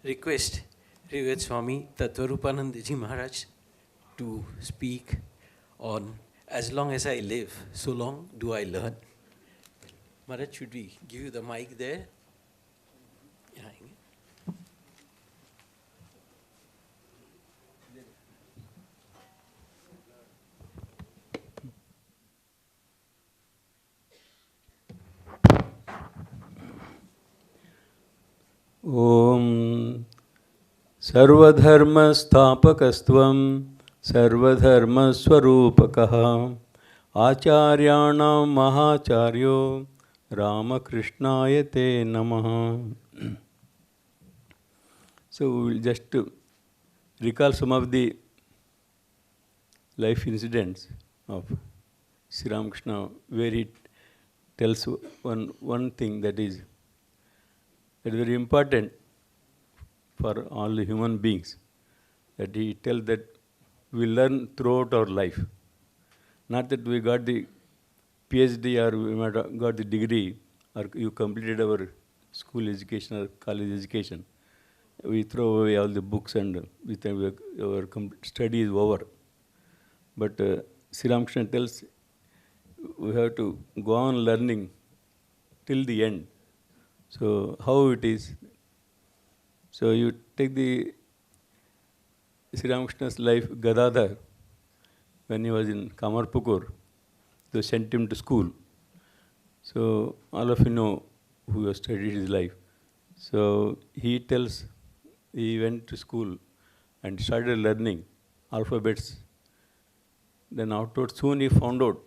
request Revered Swami Tattwarupananda Ji Maharaj to speak on As Long as I Live, So Long Do I Learn. Maharaj, should we give you the mic there? Yeah. Om Sarvadharma Sthapakastvam Sarvadharma Swarupakah Acharyanam Mahacharyo Ramakrishnaya Te Namaha. So we will just recall some of the life incidents of Sri Ramakrishna, where he tells one thing that is very important for all the human beings, that he tells that we learn throughout our life. Not that we got the PhD or we might have got the degree or you completed our school education or college education. We throw away all the books and we think our study is over. But Sri Ramakrishna tells we have to go on learning till the end. So how it is? So you take the Sri Ramakrishna's life, Gadadhar, when he was in Kamarpukur, they sent him to school. So all of you know who have studied his life. So he tells he went to school and started learning alphabets. Then afterwards soon he found out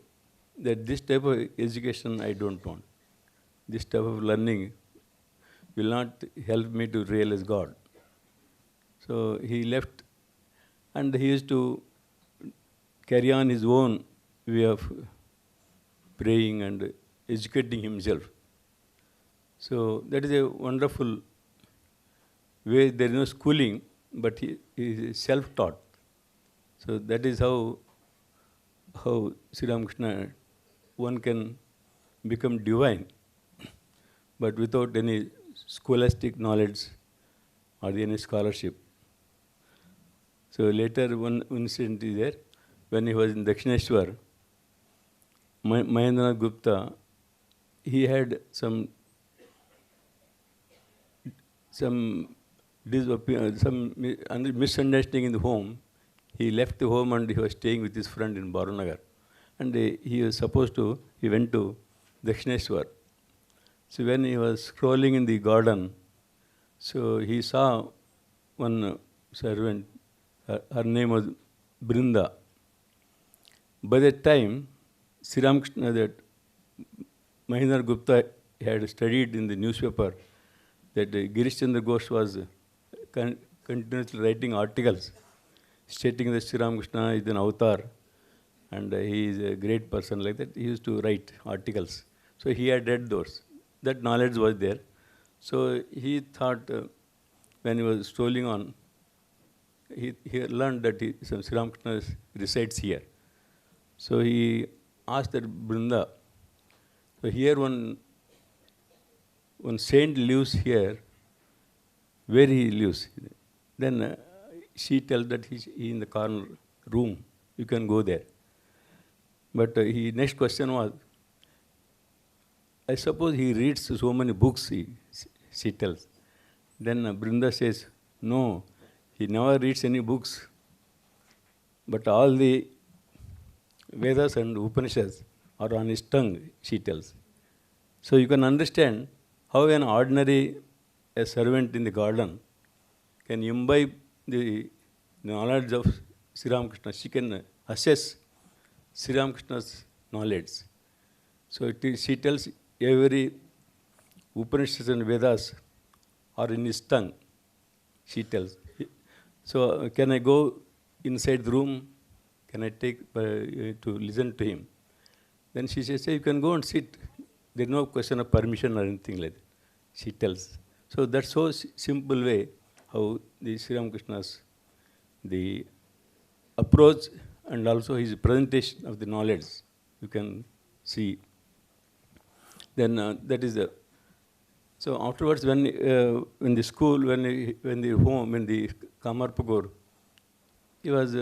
that this type of education I don't want. This type of learning will not help me to realize God. So he left and he used to carry on his own way of praying and educating himself. So that is a wonderful way. There is no schooling, but he is self-taught. So that is how Sri Ramakrishna, one can become divine, but without any scholastic knowledge or any scholarship. So later one incident is there, when he was in Dakshineshwar, Mahendranath Gupta, he had some misunderstanding in the home. He left the home and he was staying with his friend in Barunagar. And he was supposed to, he went to Dakshineshwar. So when he was scrolling in the garden, so he saw one servant, her name was Brinda. By that time, Sri Ramakrishna, that Mahendranath Gupta had studied in the newspaper that Girish Chandra Ghosh was continuously writing articles stating that Sri Ramakrishna is an avatar and he is a great person, like that. He used to write articles. So he had read those. That knowledge was there. So he thought, when he was strolling on, he learned that Sri Ramakrishna resides here. So he asked that Brinda, so here one saint lives here, where he lives. Then she tells that he in the corner room, you can go there. But next question was, I suppose he reads so many books, she tells. Then Brinda says, no, he never reads any books, but all the Vedas and Upanishads are on his tongue, she tells. So you can understand how an ordinary servant in the garden can imbibe the knowledge of Sri Ramakrishna. She can assess Sri Ramakrishna's knowledge. So she tells every Upanishads and Vedas are in his tongue, she tells. So can I go inside the room? Can I take to listen to him? Then she says, you can go and sit. There is no question of permission or anything like that, she tells. So that's so simple way how the Sri Ramakrishna's the approach and also his presentation of the knowledge you can see. Then that is the So afterwards, when in the school, when the home, when the Kamarpukur, he was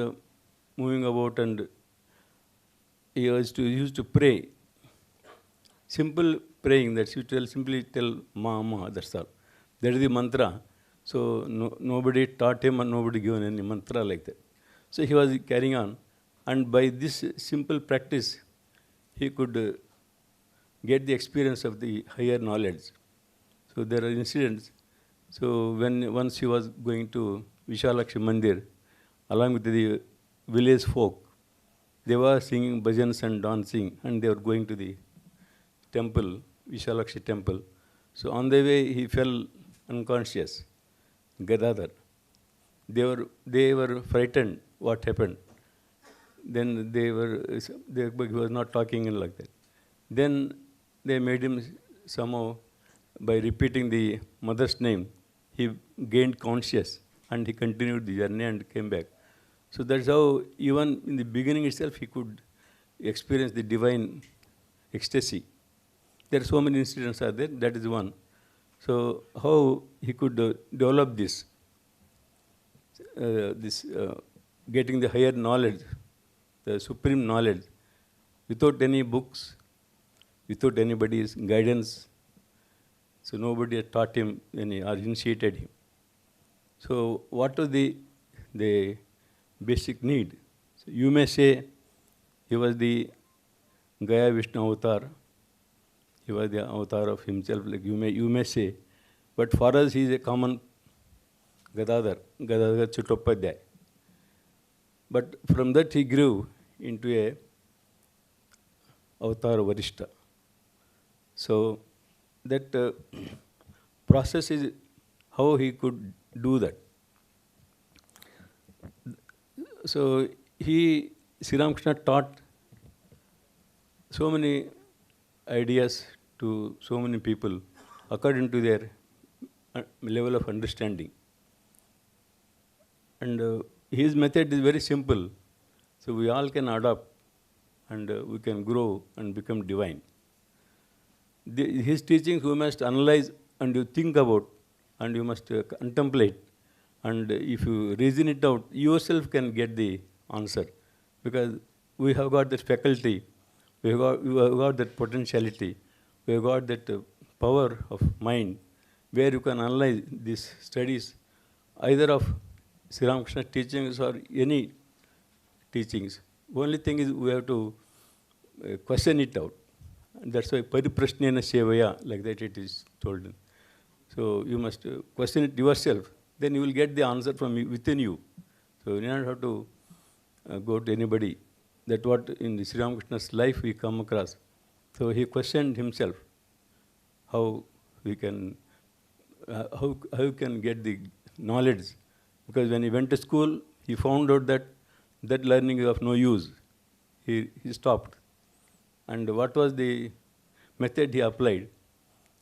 moving about and he used to pray. Simple praying that you simply tell Ma, that's all. That is the mantra. So nobody taught him and nobody given any mantra like that. So he was carrying on. And by this simple practice, he could get the experience of the higher knowledge. So there are incidents. So once he was going to Vishalakshi Mandir, along with the village folk, they were singing bhajans and dancing, and they were going to the temple, Vishalakshi temple. So on the way, he fell unconscious. Gadadhar. They were frightened. What happened? Then he was not talking in like that. Then they made him somehow, by repeating the mother's name, he gained conscious and he continued the journey and came back. So that's how even in the beginning itself he could experience the divine ecstasy. There are so many incidents are there, that is one. So how he could develop this getting the higher knowledge, the supreme knowledge, without any books, without anybody's guidance. So nobody had taught him or initiated him. So what was the basic need? So you may say he was the Gaya Vishnu avatar. He was the avatar of himself, like you may say. But for us, he is a common Gadadhar Chuttopadhyay. But from that he grew into a avatar Varishta. So that process is how he could do that. So Sri Ramakrishna taught so many ideas to so many people according to their level of understanding. And his method is very simple. So we all can adopt and we can grow and become divine. His teachings you must analyze and you think about and you must contemplate. And if you reason it out, yourself can get the answer. Because we have got this faculty, we have got that potentiality, we have got that power of mind where you can analyze these studies either of Sri Ramakrishna's teachings or any teachings. Only thing is we have to question it out. And that's why Pariprashnena Sevaya, like that it is told. So you must question it yourself. Then you will get the answer from within you. So you don't have to go to anybody. That's what in the Sri Ramakrishna's life we come across. So he questioned himself how we can, how you can get the knowledge. Because when he went to school, he found out that learning is of no use. He stopped. And what was the method he applied?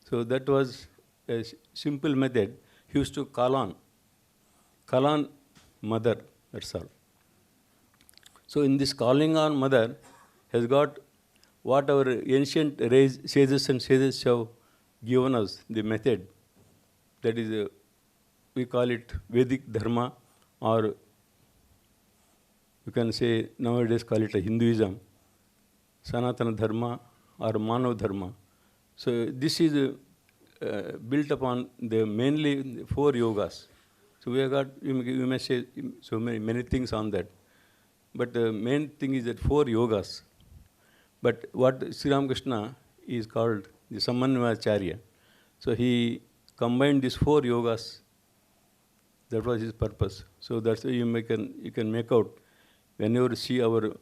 So that was a simple method. He used to call on mother, that's all. So in this calling on mother has got what our ancient sages and sages have given us, the method. That is, we call it Vedic Dharma, or you can say nowadays call it a Hinduism, Sanatana Dharma or Manav Dharma. So this is built upon the mainly 4 yogas. So we have got, you may say so many things on that. But the main thing is that 4 yogas. But what Sri Ramakrishna is called the Samanvacharya. So he combined these 4 yogas. That was his purpose. So that's why you can make out whenever you see our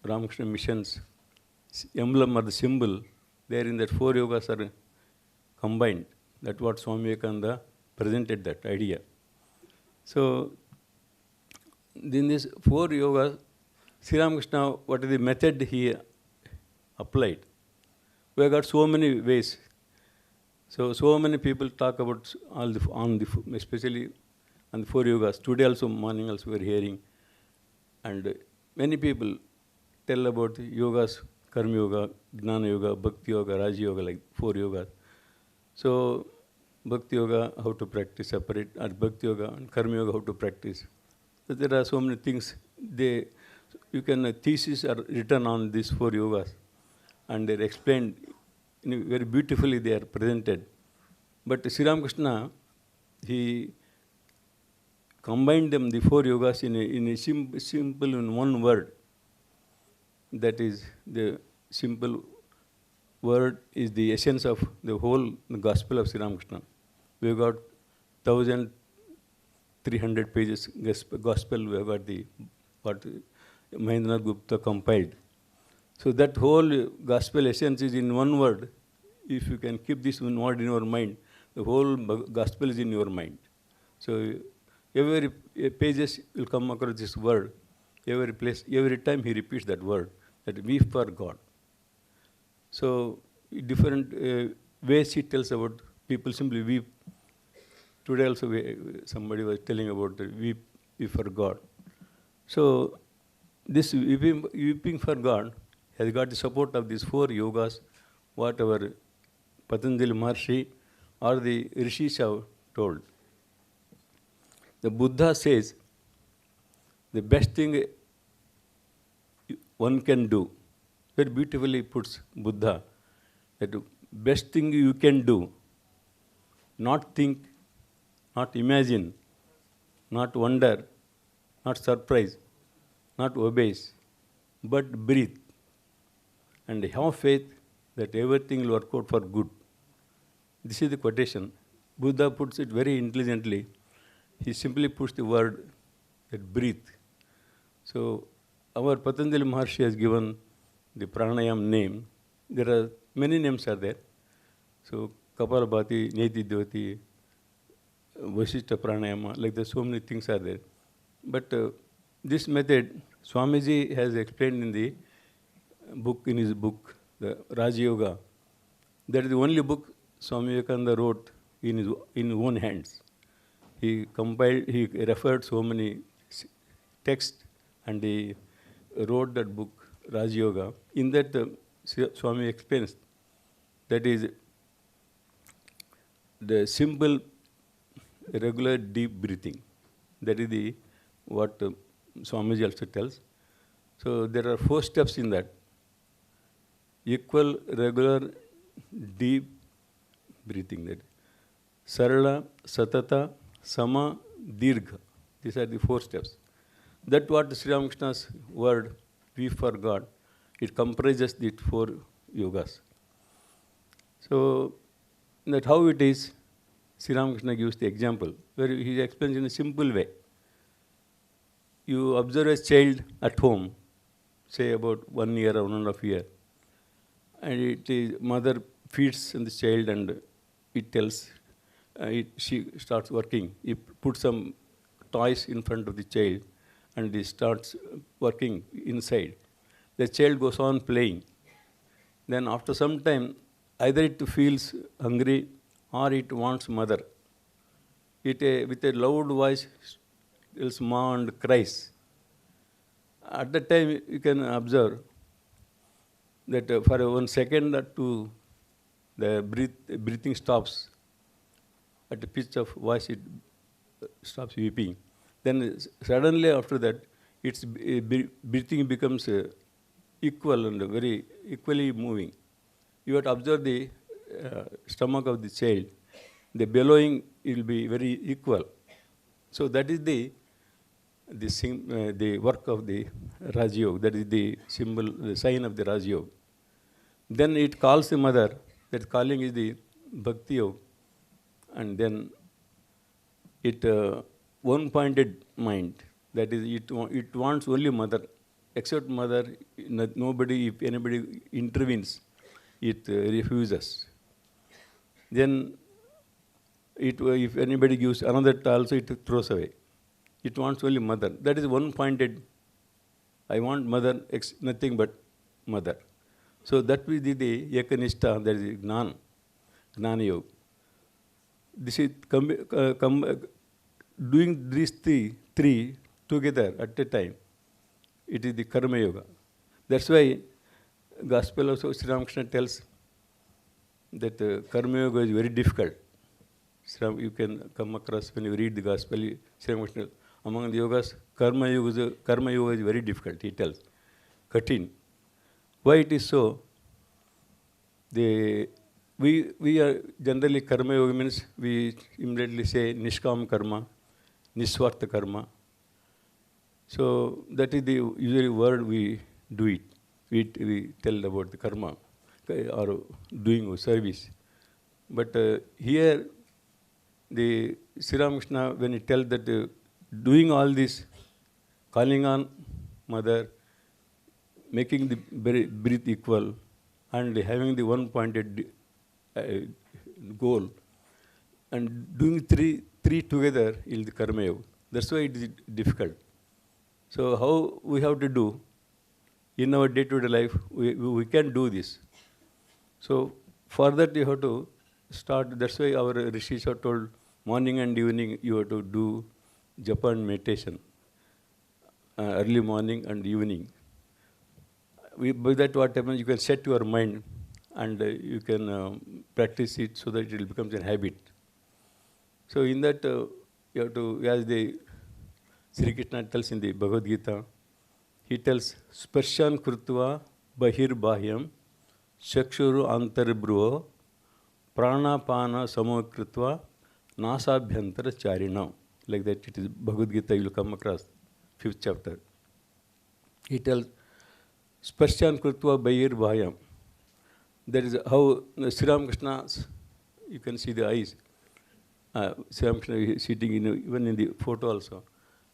Ramakrishna missions emblem or the symbol, there in that 4 yogas are combined. That's what Swami Vivekananda presented, that idea. So in this 4 yogas, Sri Ramakrishna, what is the method he applied? We have got so many ways. So many people talk about especially on the 4 yogas. Today also, morning also we are hearing. And many people tell about the yogas, Karma Yoga, Jnana Yoga, Bhakti Yoga, Raja Yoga, like 4 yogas. So Bhakti Yoga, how to practice separate, or Bhakti Yoga and Karma Yoga, how to practice. So there are so many things. Theses are written on these 4 yogas, and they're explained very beautifully. They are presented. But Sri Ramakrishna, he combined them, the 4 yogas, in a simple, in one word. That is, the simple word is the essence of the whole gospel of Sri Ramakrishna. We have got 1,300 pages gospel. We have got what Mahendranath Gupta compiled. So that whole gospel essence is in one word. If you can keep this one word in your mind, the whole gospel is in your mind. So every pages will come across this word. Every place, every time he repeats that word, that we for God. So different ways he tells about people simply weep. Today also somebody was telling about the weep for God. So this weeping for God has got the support of these 4 yogas, whatever Patanjali Maharshi or the Rishis have told. The Buddha says the best thing one can do, very beautifully puts Buddha, that the best thing you can do, not think, not imagine, not wonder, not surprise, not obeys, but breathe and have faith that everything will work out for good. This is the quotation. Buddha puts it very intelligently. He simply puts the word that breathe. So our Patanjali Maharshi has given the pranayam name. There are many names are there. So Kapalabhati, Neti Dhyoti, Vasishtha pranayama, like that, so many things are there. But this method, Swamiji has explained in the book, in his book, the Raja Yoga. That is the only book Swami Vivekananda wrote in his own hands. He compiled, he referred so many texts, and he wrote that book, Raja Yoga. In that, Swami explains that is the simple, regular, deep breathing. That is the what Swamiji also tells. So there are 4 steps in that. Equal, regular, deep breathing. That Sarala, Satata, Sama, Dirgha. These are the 4 steps. That what Sri Ramakrishna's word, we for God, it comprises the 4 yogas. So that how it is, Sri Ramakrishna gives the example, where he explains in a simple way. You observe a child at home, say about 1 year or 1.5 years, and mother feeds the child and it tells, she starts working. He puts some toys in front of the child and he starts working inside. The child goes on playing. Then after some time, either it feels hungry or it wants mother. It with a loud voice tells ma and cries. At that time, you can observe that for 1 second or 2, the breathing stops. At the pitch of voice, it stops weeping. Then suddenly after that, its breathing becomes equal and very equally moving. You have to observe the stomach of the child. The bellowing will be very equal. So that is the work of the Raja Yoga. That is the symbol, the sign of the Raja Yoga. Then it calls the mother. That calling is the Bhakti Yoga. And then it one-pointed mind. That is, it wants only mother. Except mother, nobody, if anybody intervenes, it refuses. Then if anybody gives another also, it throws away. It wants only mother. That is one-pointed. I want mother, nothing but mother. So that will be the Ekanishta, that is Gnana Yoga. This is doing these three together at a time. It is the Karma Yoga. That's why Gospel also Sri Ramakrishna tells that Karma Yoga is very difficult. You can come across when you read the gospel, Sri Ramakrishna, among the yogas, karma yoga is very difficult, he tells. Katin. Why it is so? We are generally karma yoga means we immediately say nishkam karma, niswartha karma. So that is the usually word we do it. We tell about the karma or doing service. But here, the Sri Ramakrishna, when he tells that doing all this, calling on mother, making the breath equal, and having the one-pointed goal, and doing three together is the karma yoga. That's why it is difficult. So how we have to do in our day-to-day life, we can do this. So for that you have to start. That's why our rishis are told morning and evening you have to do japa and meditation, early morning and evening. By that what happens, you can set your mind and you can practice it so that it will become a habit. So in that you have to, as the Sri Krishna tells in the Bhagavad Gita, he tells, Sparshan krutva bahir bahyam chakshuru antarbruho pranapana samokritva nasabhyantara charina. Like that it is Bhagavad Gita, you will come across, 5th chapter. He tells, Sparshan krutva bahir bahyam. That is how Sri Ramakrishna, you can see the eyes. Sri Ramakrishna is sitting even in the photo also.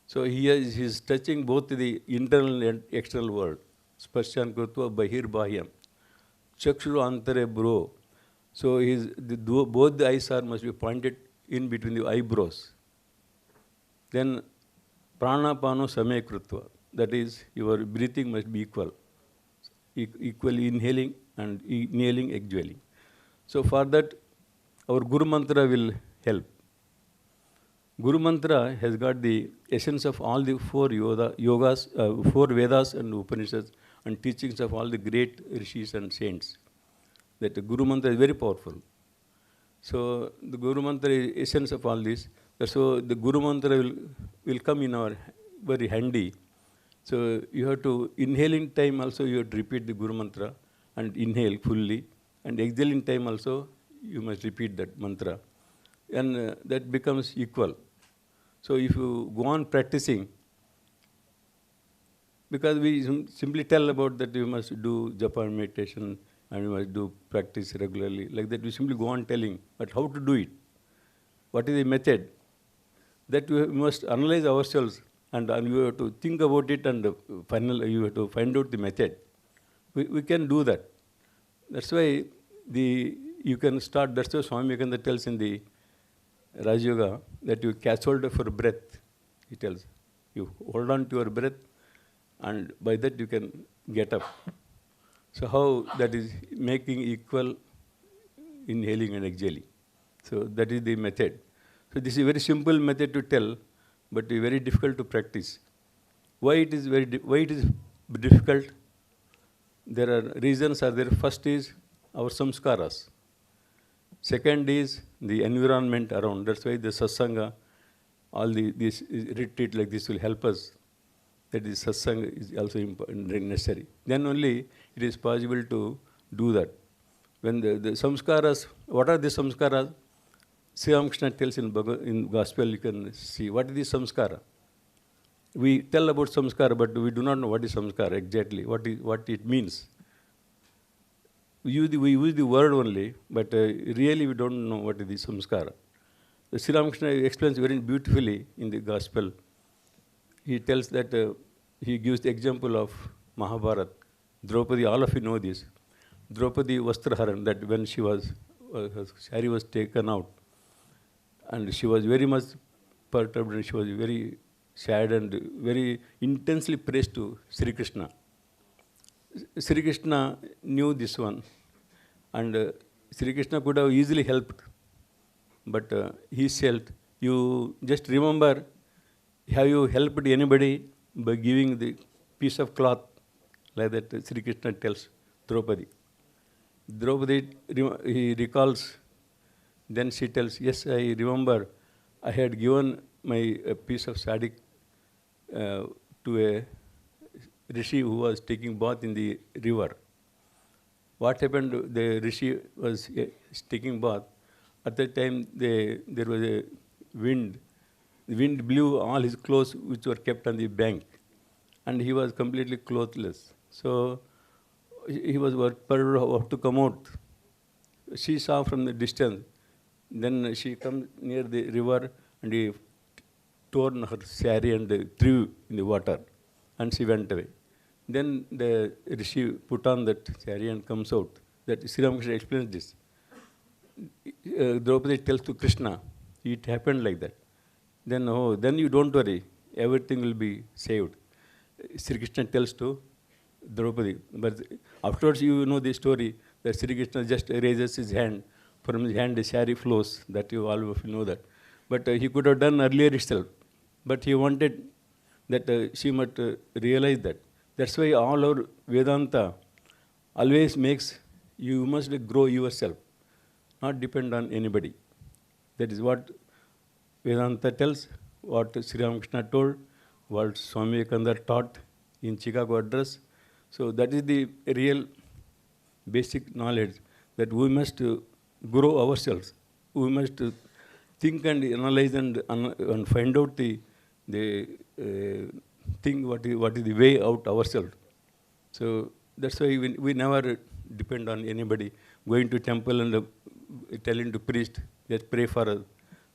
So he is touching both the internal and external world. Sparshan krutva bahir bahyam. Chakshuru antare bro. So both the eyes must be pointed in between the eyebrows. Then pranapano same krutva. That is, your breathing must be equal. Equally inhaling and inhaling, exhaling. So for that, our Guru Mantra will help. Guru Mantra has got the essence of all the four Vedas and Upanishads and teachings of all the great rishis and saints. That the Guru Mantra is very powerful. So the Guru Mantra is essence of all this. So the Guru Mantra will come in our very handy. So you have to, inhaling time also you have to repeat the Guru Mantra and inhale fully. And exhaling time also you must repeat that mantra. And that becomes equal. So if you go on practicing, because we simply tell about that you must do japa and meditation and you must do practice regularly, like that we simply go on telling, but how to do it? What is the method? That we must analyze ourselves and you have to think about it and finally you have to find out the method. We can do that. That's why you can start, that's why Swami tells in the Raj Yoga that you catch hold of your breath, he tells. You hold on to your breath and by that you can get up. So how that is making equal inhaling and exhaling. So that is the method. So this is a very simple method to tell, but very difficult to practice. Why it is difficult? There are reasons are there. First is our samskaras. Second is the environment around. That's why the satsanga, all this retreat like this will help us. That is satsanga is also important, necessary. Then only it is possible to do that. When the samskaras, what are the samskaras? Sri Ramakrishna tells in Gospel, you can see what is the samskara. We tell about samskara, but we do not know what is samskara exactly, what it means. We use the word only, but really we don't know what is the samskara. The Sri Ramakrishna explains very beautifully in the Gospel. He tells that he gives the example of Mahabharata. Draupadi, all of you know this. Draupadi Vastraharan, that when her saree was taken out, and she was very much perturbed and she was very sad and very intensely praised to Sri Krishna. Sri Krishna knew this one, and Sri Krishna could have easily helped, but he said, you just remember, have you helped anybody by giving the piece of cloth, like that Sri Krishna tells Draupadi. Draupadi, he recalls Then she tells, yes, I remember I had given my piece of sadi to a rishi who was taking bath in the river. What happened? The rishi was taking bath. At that time, there was a wind. The wind blew all his clothes, which were kept on the bank, and he was completely clothless. So he was about to come out. She saw from the distance. Then she come near the river, and he torn her sari and threw in the water, and she went away. Then the rishi put on that sari and comes out. That Sri Ramakrishna explains this. Draupadi tells to Krishna, it happened like that. Then, oh, then you don't worry, everything will be saved. Sri Krishna tells to Draupadi. But afterwards, you know the story that Sri Krishna just raises his hand. From his hand, the sari flows. That you all of you know that. But he could have done earlier itself. But he wanted that she might realize that. That's why all our Vedanta always makes you must grow yourself, not depend on anybody. That is what Vedanta tells, what Sri Ramakrishna told, what Swami Vivekananda taught in Chicago address. So that is the real basic knowledge that we must grow ourselves. We must think and analyze and find out the thing what is the way out ourselves. So that's why we never depend on anybody going to temple and telling to priest, just pray for us.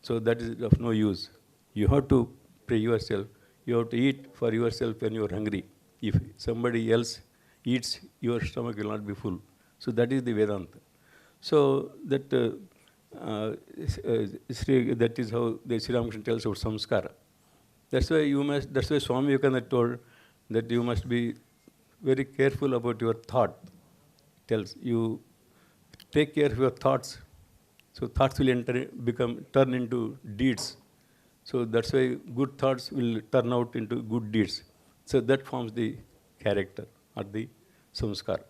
So that is of no use. You have to pray yourself. You have to eat for yourself when you are hungry. If somebody else eats, your stomach will not be full. So that is the Vedanta. So that that is how the Sri Ramakrishna tells about samskara. That's why you must. That's why Swami Vivekananda told that you must be very careful about your thought. Tells you take care of your thoughts. So thoughts will turn into deeds. So that's why good thoughts will turn out into good deeds. So that forms the character or the samskara.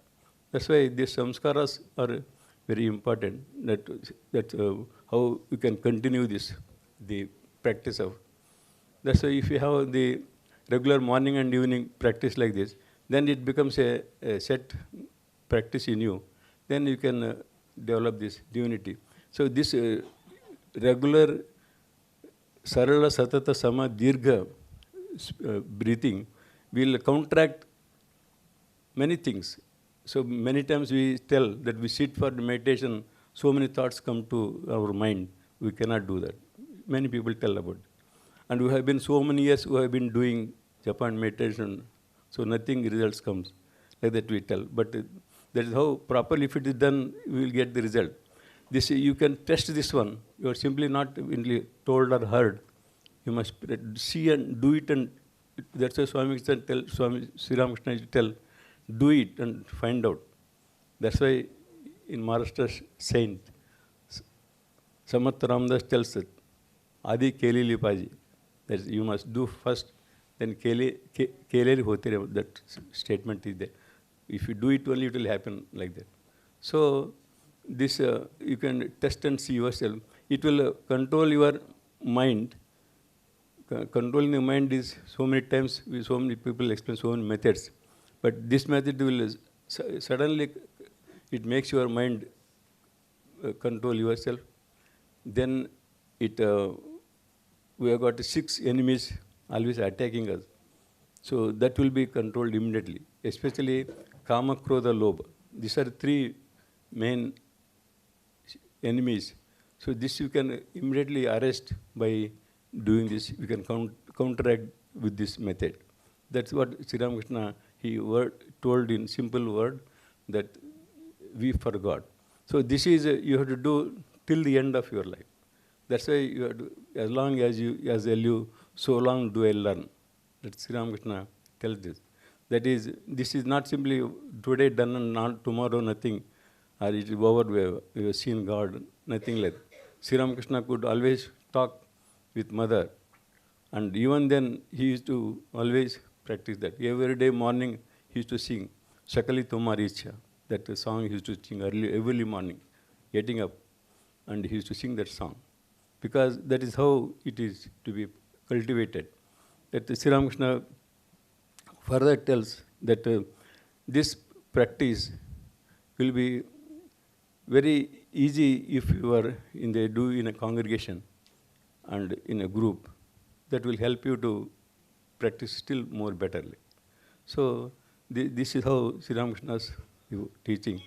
That's why these samskaras are very important. That how we can continue this, the practice of. That's why if you have the regular morning and evening practice like this, then it becomes a set practice in you. Then you can develop this divinity. So this regular sarala satata sama dirgha breathing will counteract many things. So many times we tell that we sit for meditation, so many thoughts come to our mind. We cannot do that. Many people tell about it. And we have been so many years who have been doing Japan meditation, so nothing results comes. Like that we tell. But that is how properly if it is done, we will get the result. This you can test this one. You are simply not told or heard. You must see and do it, and that's why Swami Sri Ramakrishna tell, do it and find out. That's why in Maharashtra saint, Samat Ramdas tells it, Adi Keli Lipaji. That you must do first, then Kele hote rahe. That statement is there. If you do it only, it will happen like that. So this you can test and see yourself. It will control your mind. Controlling the mind is so many times, so many people explain so many methods. But this method will suddenly, it makes your mind control yourself. Then it, we have got 6 enemies always attacking us. So that will be controlled immediately, especially Kama, Krodha, Lobha. These are 3 main enemies. So this you can immediately arrest by doing this. You can counteract with this method. That's what Sri Ramakrishna told in simple word, that we forgot. So this is you have to do till the end of your life. That's why you have to, as long as you, so long do I learn. That Sri Ramakrishna tells this. That is, this is not simply today done and not tomorrow nothing, or it is over, we have seen God, nothing like that. Sri Ramakrishna could always talk with mother, and even then he used to always practice that. Every day morning he used to sing Sakali Tumari Ichha. That song he used to sing every morning, getting up. and he used to sing that song, because that is how it is to be cultivated. That Sri Ramakrishna further tells that this practice will be very easy if you are in a congregation and in a group. That will help you to practice still more betterly. So this is how Sri Ramakrishna's teaching.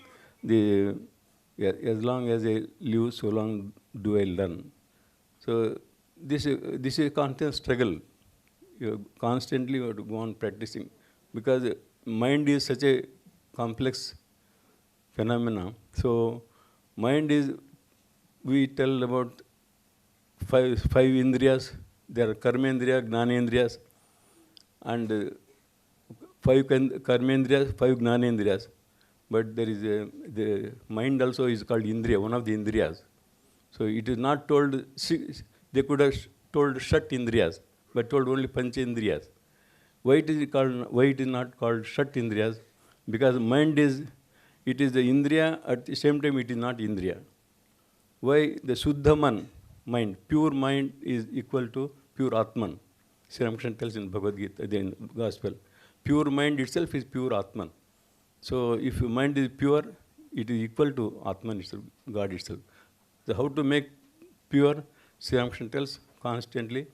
As long as I live, so long do I learn. So this is a constant struggle. You constantly have to go on practicing, because mind is such a complex phenomena. So mind is, we tell about five indriyas. There are karmendriya, gnanendriyas, and five karmendriyas, five gnanendriyas. But there is the mind also is called indriya, one of the indriyas. So it is not told, they could have told shat indriyas, but told only panchendriyas. Why it is not called shat indriyas? Because mind is the indriya, at the same time it is not indriya. Why? The Shuddhaman, mind, pure mind is equal to pure Atman. Sri Ramakrishna tells in Bhagavad Gita, in Gospel, pure mind itself is pure Atman. So if your mind is pure, it is equal to Atman itself, God itself. So how to make pure? Sri Ramakrishna tells constantly,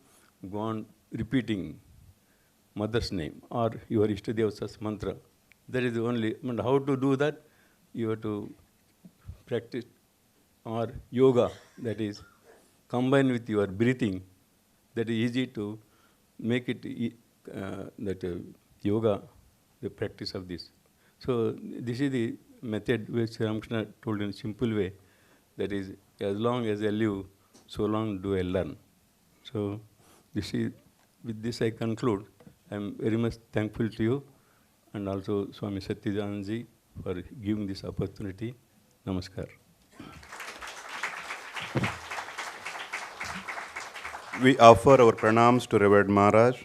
go on repeating mother's name or your Ishtadevasa's mantra. That is the only, and how to do that? You have to practice or yoga, that is combine with your breathing. That is easy to make it yoga, the practice of this. So this is the method which Sri Ramakrishna told in a simple way. That is, as long as I live, so long do I learn. So with this I conclude. I am very much thankful to you and also Swami Satyajananji for giving this opportunity. Namaskar. We offer our pranams to Revered Maharaj.